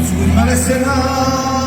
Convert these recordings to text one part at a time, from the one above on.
subirme al escenario.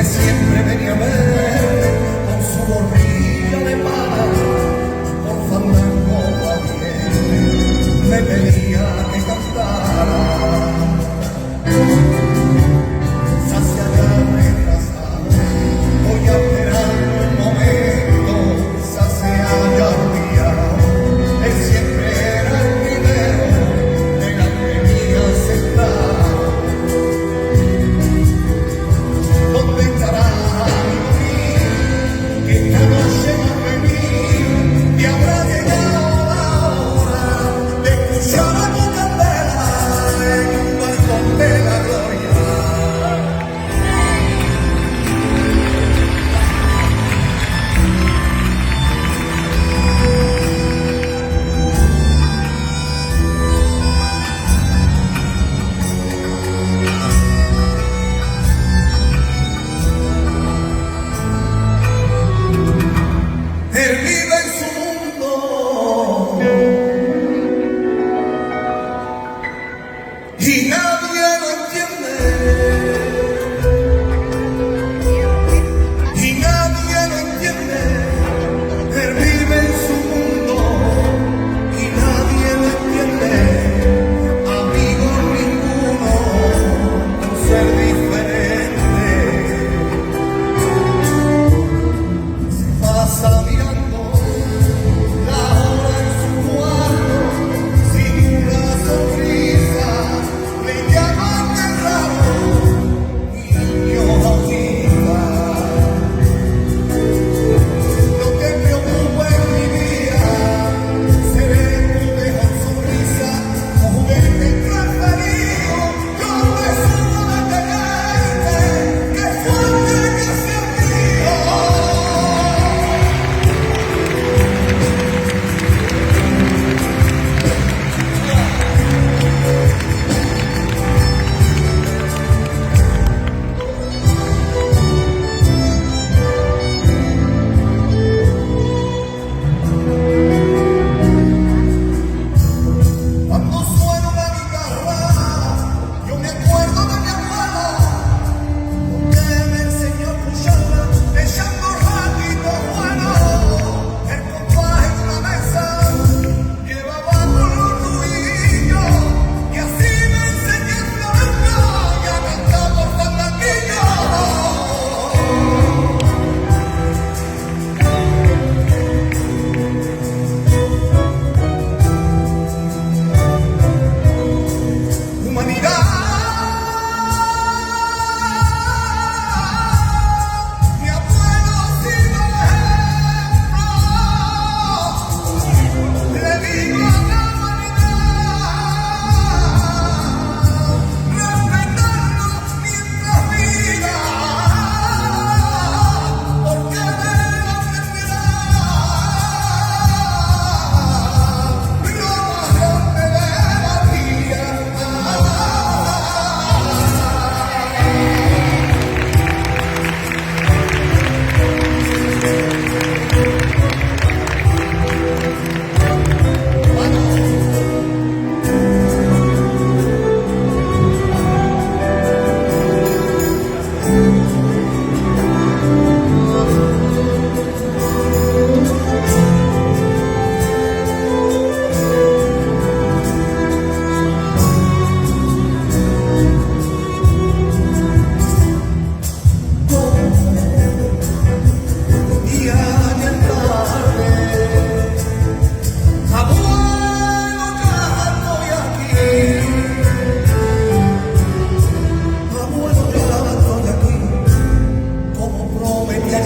Siempre venía a ver con su gorrilla de pana, por fandango también me pedía que cantara. Hacia allá retrasado, voy a esperar un momento, se haya olvidado. Él siempre era el primero, delante mía sentado. ¿Dónde estará?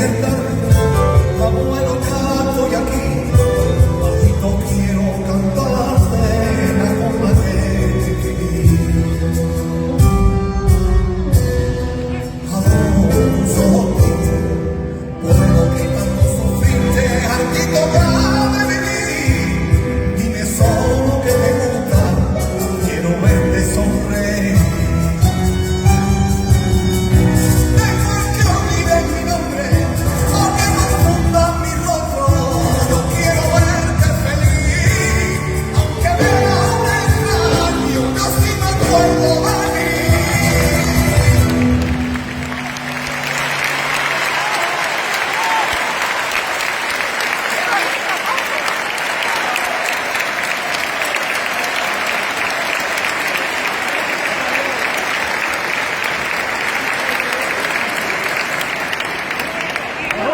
ayer tarde, abuelo, ya estoy aquí, bajito quiero cantarte la copla que escribí. Adoro tus ojos, por lo que tanto sufriste, hartito ya de vivir. Dime solo que te gusta, quiero verte sonreír. Después que olvides mi nombre, o que confundas mi rostro, yo quiero verte feliz. Aunque vea un extraño, yo sí me acuerdo de ti.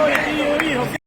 Oye, tío, hijo.